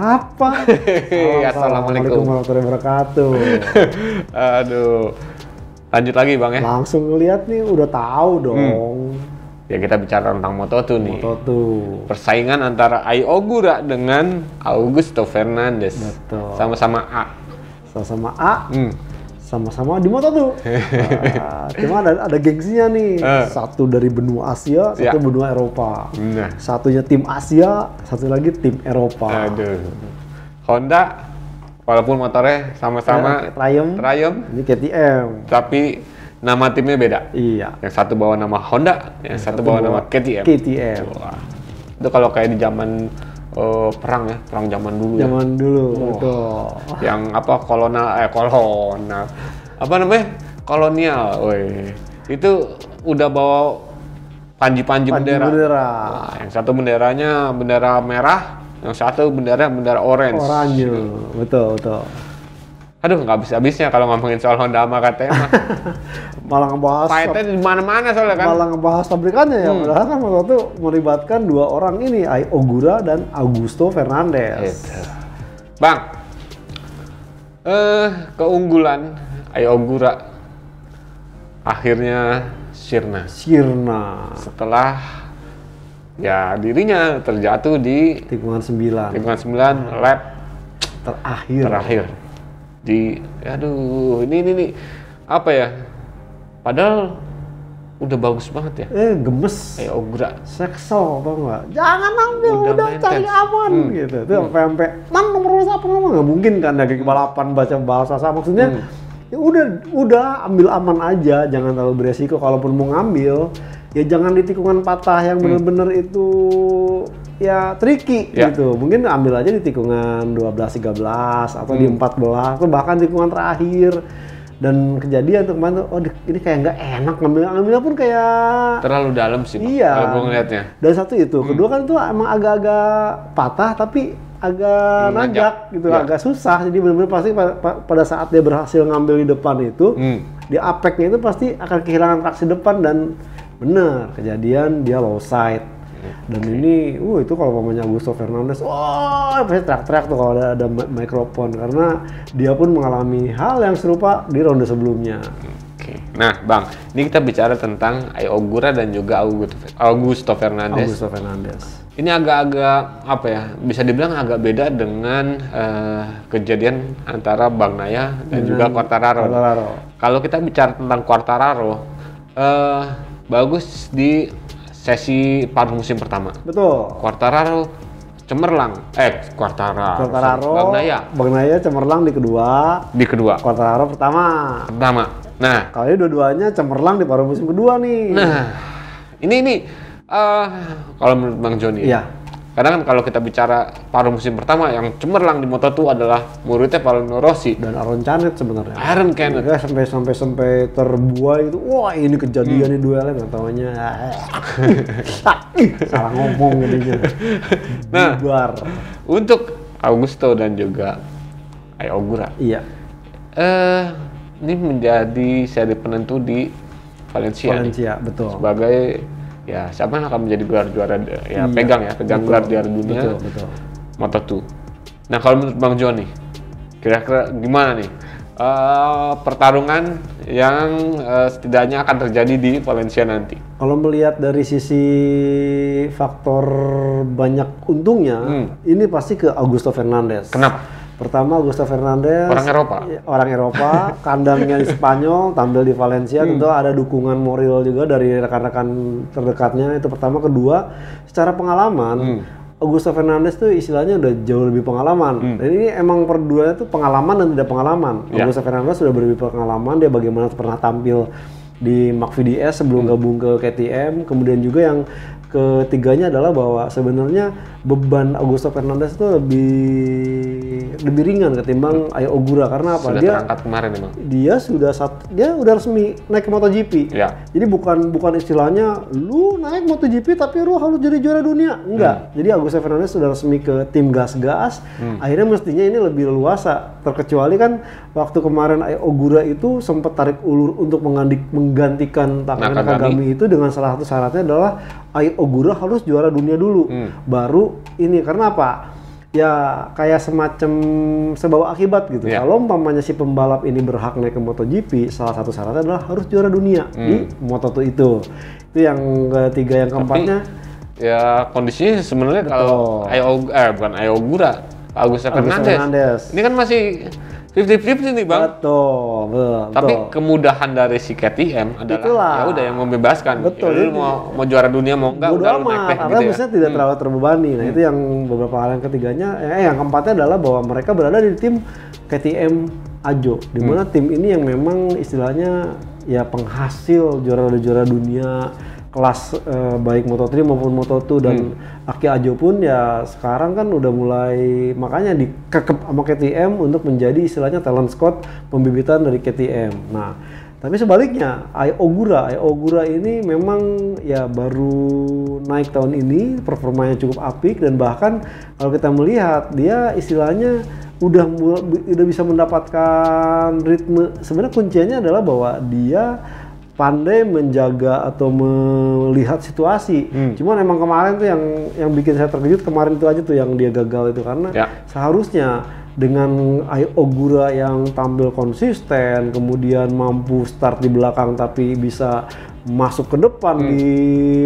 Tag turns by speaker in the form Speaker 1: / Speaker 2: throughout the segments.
Speaker 1: Apa?
Speaker 2: Assalamualaikum warahmatullahi wabarakatuh.
Speaker 1: Aduh, lanjut lagi Bang ya.
Speaker 2: Langsung ngeliat nih udah tahu dong.
Speaker 1: Ya kita bicara tentang Moto2 nih.
Speaker 2: Moto2.
Speaker 1: Persaingan antara Ai Ogura dengan Augusto Fernandes.
Speaker 2: Betul.
Speaker 1: Sama-sama A.
Speaker 2: Sama-sama A. Sama-sama di Moto2. Cuma ada gengsinya nih. Satu dari benua Asia, satu benua Eropa.
Speaker 1: Nah.
Speaker 2: Satunya tim Asia, satu lagi tim Eropa.
Speaker 1: Aduh. Honda, walaupun motornya sama-sama Triumph,
Speaker 2: ini KTM.
Speaker 1: tapi nama timnya beda.
Speaker 2: Iya.
Speaker 1: Yang satu bawa nama Honda, yang satu bawa nama KTM.
Speaker 2: Wah.
Speaker 1: Itu kalau kayak di zaman perang ya, perang zaman dulu.
Speaker 2: Zaman dulu, betul.
Speaker 1: Yang apa kolonial, apa namanya kolonial, woi itu udah bawa panji bendera.
Speaker 2: Wah,
Speaker 1: yang satu benderanya bendera merah, yang satu bendera orange.
Speaker 2: Oranye, betul.
Speaker 1: Aduh, nggak habis-habisnya kalau ngomongin soal Honda sama KTM.
Speaker 2: Malah ngebahas
Speaker 1: Fightnya di mana-mana soalnya kan.
Speaker 2: Malah ngebahas pabrikannya ya. Padahal kan waktu itu melibatkan dua orang ini, Ai Ogura dan Augusto Fernandes.
Speaker 1: Itu. Bang, keunggulan Ai Ogura akhirnya sirna setelah ya dirinya terjatuh di
Speaker 2: tikungan 9
Speaker 1: lap
Speaker 2: terakhir.
Speaker 1: Aduh, ini apa ya? Padahal udah bagus banget ya.
Speaker 2: Gemes.
Speaker 1: Ai Ogura.
Speaker 2: Seksel tau nggak? Jangan ambil, udah
Speaker 1: maintenance.
Speaker 2: cari aman gitu. Itu sampai man nomor apa nggak mungkin kan dari balapan baca bahasa sama maksudnya. Ya udah ambil aman aja, jangan terlalu beresiko. Kalaupun mau ngambil, ya jangan di tikungan patah yang bener-bener itu ya tricky gitu. Mungkin ambil aja di tikungan 12, 13 atau di 14 atau bahkan tikungan terakhir. Dan kejadian tuh kemarin tuh, ini kayak nggak enak ngambilnya pun kayak
Speaker 1: terlalu dalam sih, Bang,
Speaker 2: iya,
Speaker 1: kalau gue ngeliatnya.
Speaker 2: Dan satu itu, kedua kan itu emang agak-agak patah tapi agak nanjak gitu, agak susah. Jadi benar-benar pasti pada saat dia berhasil ngambil di depan itu, di apeknya itu pasti akan kehilangan traksi depan dan bener kejadian dia low side. Dan ini, itu kalau namanya Augusto Fernandes, pasti teriak-teriak tuh kalau ada mikrofon karena dia pun mengalami hal yang serupa di ronde sebelumnya.
Speaker 1: Oke. Nah, Bang, ini kita bicara tentang Ai Ogura dan juga Augusto Fernandes. Ini agak-agak apa ya? Bisa dibilang agak beda dengan kejadian antara Bang Naya dan juga Quartararo. Kalau kita bicara tentang Quartararo, bagus di sesi paruh musim pertama.
Speaker 2: Betul.
Speaker 1: Quartararo cemerlang. Bang
Speaker 2: Naya cemerlang di kedua. Quartararo pertama.
Speaker 1: Nah,
Speaker 2: kalau ini dua-duanya cemerlang di paruh musim kedua nih.
Speaker 1: Nah, ini kalau menurut Bang Joni.
Speaker 2: Iya.
Speaker 1: Karena kan kalau kita bicara paruh musim pertama yang cemerlang di Moto2 adalah muridnya Valentino Rossi
Speaker 2: dan Aaron Canet sebenarnya. Sampai terbuai itu. Wah, ini kejadian nih duelnya, nggak taunya. Salah ngomong jadinya.
Speaker 1: Nah, untuk Augusto dan juga Ai Ogura.
Speaker 2: Iya.
Speaker 1: Ini menjadi seri penentu di Valencia,
Speaker 2: betul.
Speaker 1: Sebagai ya siapa yang akan menjadi gelar juara ya pegang gelar juara dunia Moto2. Nah, kalau menurut Bang Joni kira-kira gimana nih pertarungan yang setidaknya akan terjadi di Valencia nanti?
Speaker 2: Kalau melihat dari sisi faktor banyak untungnya, ini pasti ke Augusto Fernandes.
Speaker 1: Kenapa?
Speaker 2: Pertama, Augusto Fernandes orang Eropa, kandangnya di Spanyol, tampil di Valencia, tentu ada dukungan moral juga dari rekan-rekan terdekatnya. Itu pertama. Kedua, secara pengalaman, Augusto Fernandes tuh istilahnya udah jauh lebih pengalaman. Dan ini emang perduanya tuh pengalaman dan tidak pengalaman. Augusto Fernandes sudah lebih pengalaman, dia bagaimana pernah tampil di McVDS sebelum gabung ke KTM. Kemudian juga yang ketiganya adalah bahwa sebenarnya beban Augusto Fernandes itu lebih lebih ringan ketimbang Ai Ogura karena apa?
Speaker 1: Sudah terangkat kemarin emang.
Speaker 2: Dia udah resmi naik ke MotoGP.
Speaker 1: Ya.
Speaker 2: Jadi bukan istilahnya lu naik MotoGP tapi lu harus jadi juara dunia. Enggak. Jadi Augusto Fernandes sudah resmi ke tim gas-gas. Akhirnya mestinya ini lebih leluasa. Terkecuali kan waktu kemarin Ai Ogura itu sempat tarik ulur untuk menggantikan Nakagami itu dengan salah satu syaratnya adalah Ai Ogura harus juara dunia dulu. Baru ini karena apa? Ya kayak semacam sebawa akibat gitu. Kalau umpamanya si pembalap ini berhak naik ke MotoGP, salah satu syaratnya adalah harus juara dunia di Moto2 itu. Itu yang ketiga, yang keempatnya.
Speaker 1: Tapi, ya kondisinya sebenarnya kalau bukan Ai Ogura, Augusto Fernandes. Ini kan masih 50-50 nih Bang.
Speaker 2: Betul.
Speaker 1: Tapi kemudahan dari si KTM adalah ya udah yang membebaskan.
Speaker 2: Betul.
Speaker 1: Jadi mau juara dunia mau enggak udah lu naik
Speaker 2: karena
Speaker 1: gitu
Speaker 2: biasanya tidak terlalu terbebani. Nah, itu yang beberapa hal. Yang ketiganya, yang keempatnya adalah bahwa mereka berada di tim KTM Ajo, di mana tim ini yang memang istilahnya ya penghasil juara dunia kelas baik Moto3 maupun Moto2 dan Aki Ajo pun ya sekarang kan udah mulai makanya dikekep sama KTM untuk menjadi istilahnya talent scout pembibitan dari KTM. Nah, tapi sebaliknya Ai Ogura ini memang ya baru naik tahun ini, performanya cukup apik dan bahkan kalau kita melihat dia istilahnya udah bisa mendapatkan ritme. Sebenarnya kuncinya adalah bahwa dia pandai menjaga atau melihat situasi. Cuman emang kemarin tuh yang bikin saya terkejut kemarin itu aja tuh yang dia gagal itu karena seharusnya dengan Ai Ogura yang tampil konsisten, kemudian mampu start di belakang tapi bisa masuk ke depan di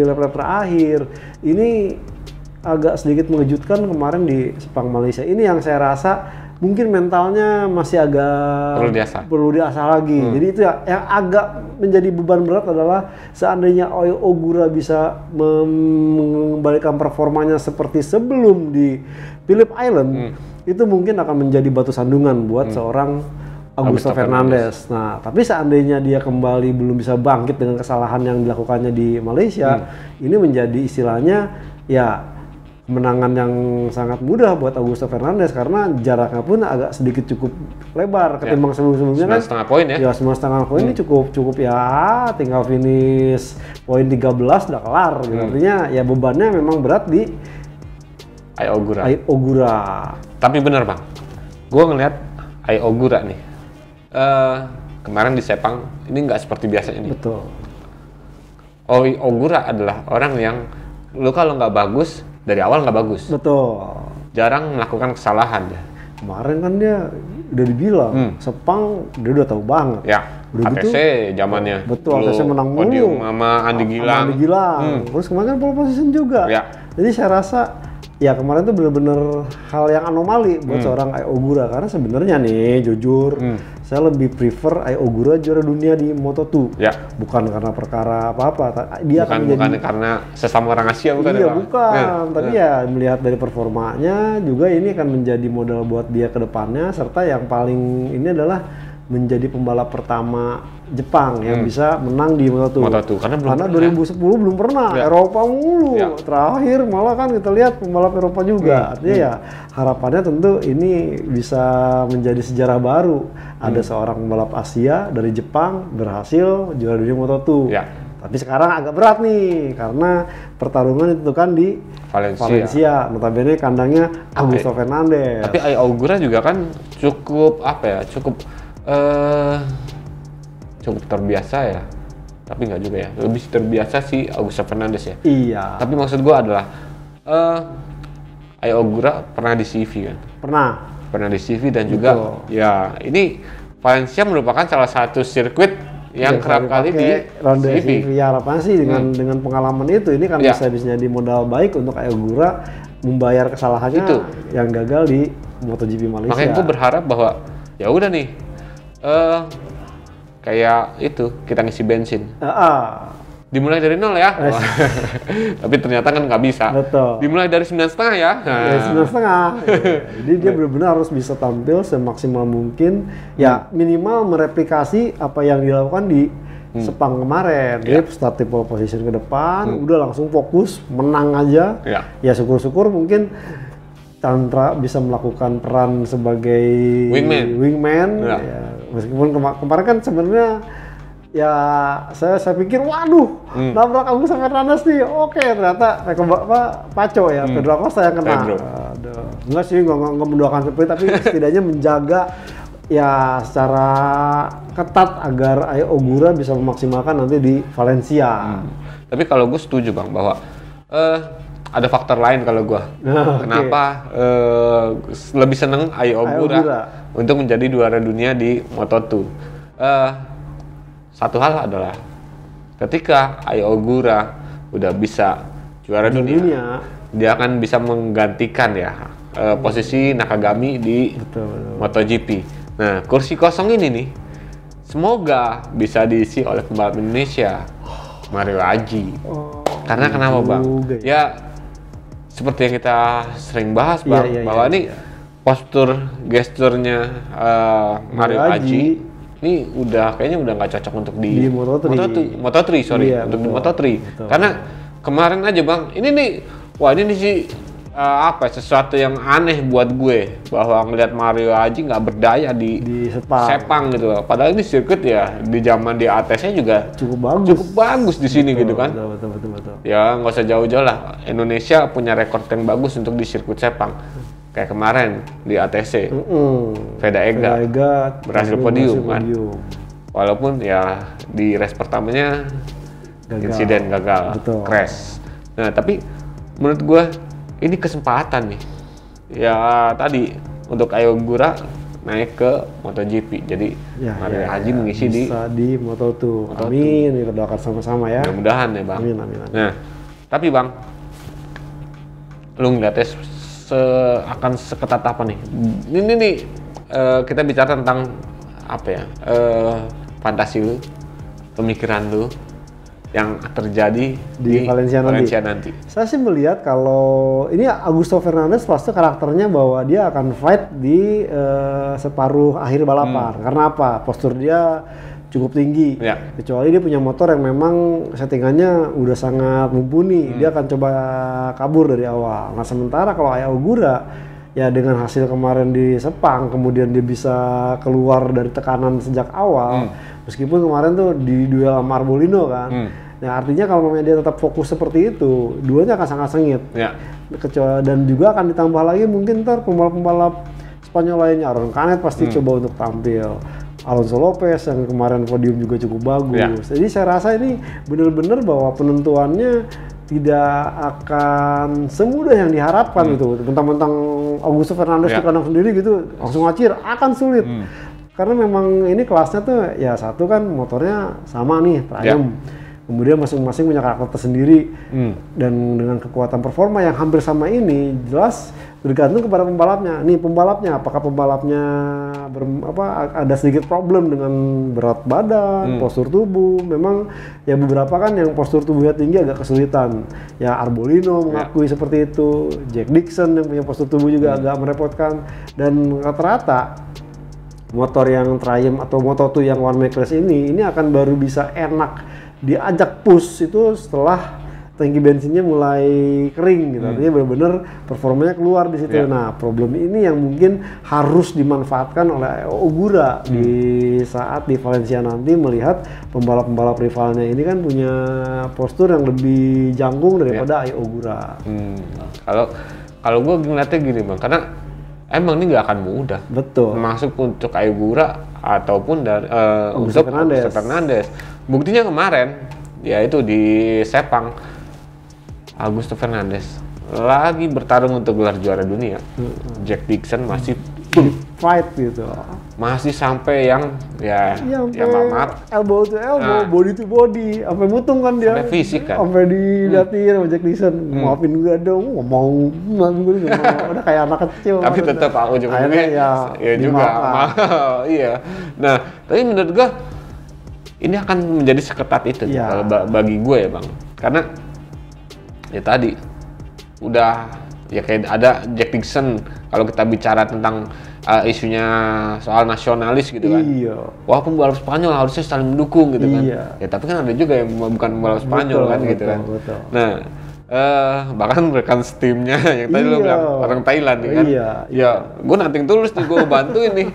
Speaker 2: lap-lap terakhir. Ini agak sedikit mengejutkan kemarin di Sepang Malaysia. Ini yang saya rasa mungkin mentalnya masih agak perlu diasah lagi. Jadi itu ya yang agak menjadi beban berat adalah seandainya Ai Ogura bisa mengembalikan performanya seperti sebelum di Phillip Island, itu mungkin akan menjadi batu sandungan buat seorang Augusto Fernandes. Nah, tapi seandainya dia kembali belum bisa bangkit dengan kesalahan yang dilakukannya di Malaysia, ini menjadi istilahnya ya kemenangan yang sangat mudah buat Augusto Fernandes karena jaraknya pun agak sedikit cukup lebar ketimbang sebelum-sebelumnya kan.
Speaker 1: 9,5 poin ya.
Speaker 2: Ya 9,5 poin ini cukup ya, tinggal finish poin 13 udah kelar. Artinya ya bebannya memang berat di
Speaker 1: Ai
Speaker 2: Ogura.
Speaker 1: Tapi benar Bang, gue ngelihat Ai Ogura nih kemarin di Sepang ini nggak seperti biasanya nih.
Speaker 2: Betul.
Speaker 1: Ai Ogura adalah orang yang lu kalau nggak bagus dari awal nggak bagus.
Speaker 2: Betul.
Speaker 1: Jarang melakukan kesalahan ya.
Speaker 2: Kemarin kan dia udah dibilang Sepang dia udah tahu banget.
Speaker 1: Ya.
Speaker 2: Udah
Speaker 1: ATC zamannya.
Speaker 2: Betul. ATC menang mulu.
Speaker 1: Podium sama Andi Gilang.
Speaker 2: Terus kemarin kan pole position juga.
Speaker 1: Ya.
Speaker 2: Jadi saya rasa ya kemarin tuh bener-bener hal yang anomali buat seorang Ai Ogura karena sebenarnya nih jujur saya lebih prefer Ai Ogura juara dunia di Moto2.
Speaker 1: Ya.
Speaker 2: Bukan karena perkara apa-apa. Dia
Speaker 1: bukan karena sesama orang Asia bukan.
Speaker 2: Iya, bukan. Tapi ya melihat dari performanya juga ini akan menjadi modal buat dia ke depannya serta yang paling ini adalah menjadi pembalap pertama Jepang yang bisa menang di Moto2. Karena 2010 belum pernah, Eropa mulu. Terakhir malah kan kita lihat pembalap Eropa juga. Artinya ya harapannya tentu ini bisa menjadi sejarah baru. Ada seorang pembalap Asia dari Jepang berhasil juara dunia Moto2. Tapi sekarang agak berat nih karena pertarungan itu kan di Valencia. Notabene kandangnya Augusto Fernandes.
Speaker 1: Tapi Ai Ogura juga kan cukup cukup terbiasa ya, tapi nggak juga ya, lebih terbiasa si Augusto Fernandes ya.
Speaker 2: Iya.
Speaker 1: Tapi maksud gua adalah Ai Ogura pernah di CV kan? Pernah di CV dan juga ya ini Valencia merupakan salah satu sirkuit yang kerap kali di CV.
Speaker 2: Ya harapannya sih dengan pengalaman itu ini kan bisa jadi modal baik untuk Ai Ogura membayar kesalahannya itu yang gagal di MotoGP Malaysia.
Speaker 1: Makanya gua berharap bahwa ya udah nih. Kayak itu kita ngisi bensin. Dimulai dari 0 ya. Tapi ternyata kan nggak bisa.
Speaker 2: Betul.
Speaker 1: Dimulai dari 9,5 ya.
Speaker 2: 9,5. Jadi dia benar-benar harus bisa tampil semaksimal mungkin. Ya minimal mereplikasi apa yang dilakukan di Sepang kemarin. Dia start di pole position ke depan, udah langsung fokus menang aja. Ya syukur-syukur mungkin Chandra bisa melakukan peran sebagai wingman.
Speaker 1: Ya.
Speaker 2: Ya, meskipun kemarin kan sebenarnya ya saya pikir waduh nabrak Augusto Fernandes nih, oke ternyata Paco ya, Pedro Acosta yang kena. Aduh. Enggak sih, nggak mendoakan seperti, tapi setidaknya menjaga ya secara ketat agar Ayo Ogura bisa memaksimalkan nanti di Valencia.
Speaker 1: Tapi kalau gue setuju Bang bahwa ada faktor lain kalau gue. Kenapa lebih seneng Ayo Ogura untuk menjadi juara dunia di Moto2. Satu hal adalah ketika Ayo Ogura udah bisa juara dunia, dia akan bisa menggantikan ya posisi Nakagami di MotoGP. Nah, kursi kosong ini nih, semoga bisa diisi oleh pembalap Indonesia, Mario Aji. Karena kenapa Bang? Ya, seperti yang kita sering bahas Bang, bahwa ini postur gesturnya Mario Aji ini kayaknya udah nggak cocok untuk di Moto3, untuk di Moto3. Karena kemarin aja Bang, ini nih sih sesuatu yang aneh buat gue, bahwa ngelihat Mario Aji nggak berdaya di Sepang gitu. Padahal ini sirkuit ya di zaman di ATS-nya juga cukup bagus di sini gitu kan.
Speaker 2: Betul.
Speaker 1: Ya nggak usah jauh-jauh lah, Indonesia punya rekor yang bagus untuk di sirkuit Sepang. Kayak kemarin di ATC, Veda Ega berhasil podium kan. Walaupun ya di race pertamanya insiden gagal, crash. Nah tapi menurut gue ini kesempatan nih, ya tadi untuk Ayo Ogura naik ke MotoGP. Jadi Mario Aji mengisi
Speaker 2: di Moto2. Amin, kita doakan sama-sama ya.
Speaker 1: Mudah-mudahan ya Bang.
Speaker 2: Amin.
Speaker 1: Nah, tapi Bang, lu ngeliatnya akan seketat apa nih? Ini nih kita bicara tentang apa ya? Fantasi lu, pemikiran lu yang terjadi di Valencia nanti.
Speaker 2: Saya sih melihat kalau ini Augusto Fernandes pasti karakternya bahwa dia akan fight di separuh akhir balapan. Karena apa? Postur dia cukup tinggi. Kecuali dia punya motor yang memang settingannya udah sangat mumpuni. Dia akan coba kabur dari awal. Nah sementara kalau Ayo Ogura ya dengan hasil kemarin di Sepang, kemudian dia bisa keluar dari tekanan sejak awal. Meskipun kemarin tuh di duel sama Arbolino kan. Nah artinya kalau dia tetap fokus seperti itu, duanya akan sangat sengit. Dan juga akan ditambah lagi mungkin ntar pembalap-pembalap Spanyol lainnya, Aron Canet pasti coba untuk tampil. Alonso Lopez yang kemarin podium juga cukup bagus. Jadi saya rasa ini benar-benar bahwa penentuannya tidak akan semudah yang diharapkan gitu. Mentang-mentang Augusto Fernandes di kandang sendiri gitu langsung ngacir, akan sulit. Karena memang ini kelasnya tuh ya satu kan motornya sama nih, Triumph. Kemudian masing-masing punya karakter tersendiri dan dengan kekuatan performa yang hampir sama ini jelas bergantung kepada pembalapnya. Nih pembalapnya, apakah pembalapnya ada sedikit problem dengan berat badan, postur tubuh. Memang ya beberapa kan yang postur tubuhnya tinggi agak kesulitan. Ya Arbolino mengakui seperti itu, Jack Dixon yang punya postur tubuh juga agak merepotkan. Dan rata-rata motor yang Triumph atau Moto2 yang one make race ini akan baru bisa enak diajak push itu setelah tangki bensinnya mulai kering gitu. Artinya benar-benar performanya keluar di situ. Nah, problem ini yang mungkin harus dimanfaatkan oleh Ogura di saat di Valencia nanti, melihat pembalap-pembalap rivalnya ini kan punya postur yang lebih jangkung daripada Ayo Ogura.
Speaker 1: Kalau gue ngeliatnya gini Bang, karena emang ini nggak akan mudah.
Speaker 2: Betul.
Speaker 1: Masuk untuk Ayo Ogura ataupun dari
Speaker 2: Augusto
Speaker 1: Fernandes. Buktinya kemarin, yaitu di Sepang, Augusto Fernandes lagi bertarung untuk gelar juara dunia. Jack Dixon masih
Speaker 2: fight gitu.
Speaker 1: Masih sampai yang maaf,
Speaker 2: elbow to elbow, body to body, sampai mutung kan dia.
Speaker 1: Sampai fisik kan.
Speaker 2: Sampai dilihatin sama Jack Dixon, maafin gue dong, maafin gue udah kayak anak kecil.
Speaker 1: Tapi tetap aku juga ya juga. Iya. Nah, tapi menurut gue ini akan menjadi seketat itu kalau bagi gue ya Bang. Karena ya tadi udah ya kayak ada Jack Dixon, kalau kita bicara tentang isunya soal nasionalis gitu kan. Wah pembalap Spanyol harusnya saling mendukung gitu kan. Ya tapi kan ada juga yang bukan pembalap Spanyol kan gitu kan.
Speaker 2: Betul.
Speaker 1: Nah bahkan rekan steamnya yang tadi lo bilang orang Thailand nih kan. Ya, gue nating tulus nih, gue bantuin nih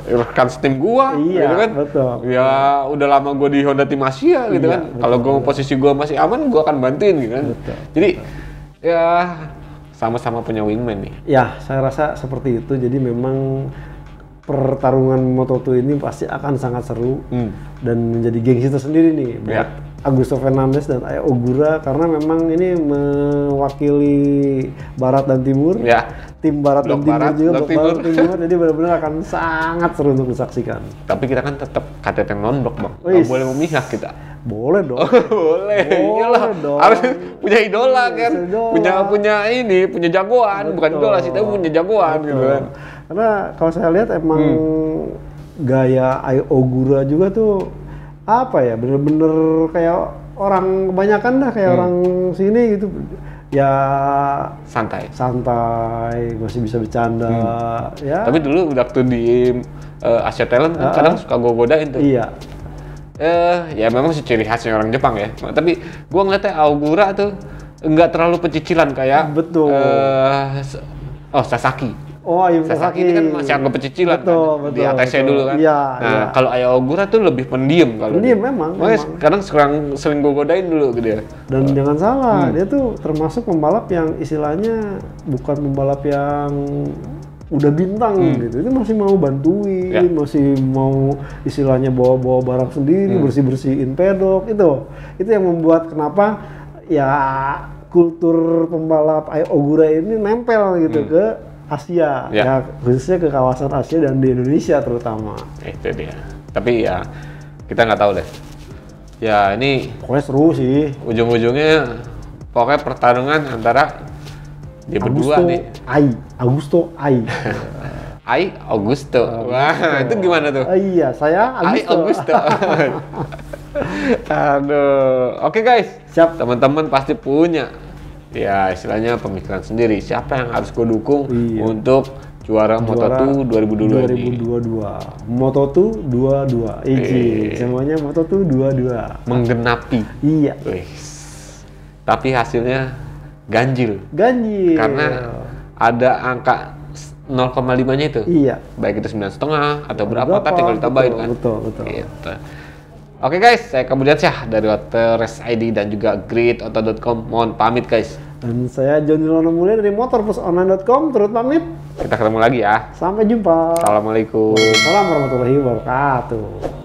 Speaker 1: rekan steam gue, gitu kan.
Speaker 2: Betul.
Speaker 1: Ya udah lama gue di Honda Tim Asia gitu kan. Kalau gue posisi gue masih aman, gue akan bantuin gitu kan. Jadi ya sama-sama punya wingman nih.
Speaker 2: Ya, saya rasa seperti itu. Jadi memang pertarungan Moto2 ini pasti akan sangat seru dan menjadi gengsi tersendiri nih buat Augusto Fernandes dan Ai Ogura, karena memang ini mewakili Barat dan Timur, tim Barat dan Timur juga, Blok Barat dan Timur, jadi benar-benar akan sangat seru untuk disaksikan.
Speaker 1: Tapi kita kan tetap KTT non-blok bang, nggak boleh memihak kita.
Speaker 2: Boleh dong.
Speaker 1: Boleh, iyalah. Harus punya idola kan, punya jagoan, bukan idola sih, tapi punya jagoan gitu kan.
Speaker 2: Karena kalau saya lihat emang gaya Ai Ogura juga tuh apa ya, bener-bener kayak orang kebanyakan dah, kayak orang sini gitu ya,
Speaker 1: santai,
Speaker 2: masih bisa bercanda ya.
Speaker 1: Tapi dulu waktu di Asia Talent kan kadang suka gue godain tuh.
Speaker 2: Iya.
Speaker 1: Ya memang sih ciri khasnya orang Jepang ya, tapi gue ngeliatnya Ogura tuh nggak terlalu pecicilan kayak Sasaki. Sasaki ini kan masih anggap pecicilan kan, di ATC dulu kan. Nah, kalau Ai Ogura tuh lebih pendiam kalau.
Speaker 2: Pendiam memang.
Speaker 1: Kadang sering gue godain dulu gitu ya.
Speaker 2: Dan jangan salah, dia tuh termasuk pembalap yang istilahnya bukan pembalap yang udah bintang gitu. Itu masih mau bantuin, masih mau istilahnya bawa barang sendiri, bersih-bersihin pedok. Itu yang membuat kenapa ya kultur pembalap Ai Ogura ini nempel gitu ke Asia, ya khususnya ke kawasan Asia dan di Indonesia terutama.
Speaker 1: Itu dia. Tapi ya kita nggak tahu deh. Ya ini
Speaker 2: pokoknya seru sih.
Speaker 1: Ujung-ujungnya pokoknya pertarungan antara dia berdua nih.
Speaker 2: Augusto Ai.
Speaker 1: Ai Augusto. Wah, itu gimana tuh?
Speaker 2: Iya, saya
Speaker 1: Augusto. Aduh. Oke guys.
Speaker 2: Siap.
Speaker 1: Teman-teman pasti punya ya istilahnya pemikiran sendiri siapa yang harus gue dukung untuk juara Moto2 2022
Speaker 2: Moto2 22 semuanya Moto2 22
Speaker 1: menggenapi.
Speaker 2: Iya.
Speaker 1: Tapi hasilnya ganjil karena ada angka 0,5-nya itu.
Speaker 2: Iya.
Speaker 1: Baik itu 9,5 atau berapa tinggal ditambahin kan.
Speaker 2: Betul.
Speaker 1: Gitu. Oke guys, saya Kabudi Arsyah dari Wateres ID dan juga GridAuto.com. Mohon pamit guys.
Speaker 2: Dan saya Jonny Lono Mulia dari motorplusonline.com turut pamit.
Speaker 1: Kita ketemu lagi ya.
Speaker 2: Sampai jumpa.
Speaker 1: Assalamualaikum.
Speaker 2: Waalaikumsalam warahmatullahi wabarakatuh.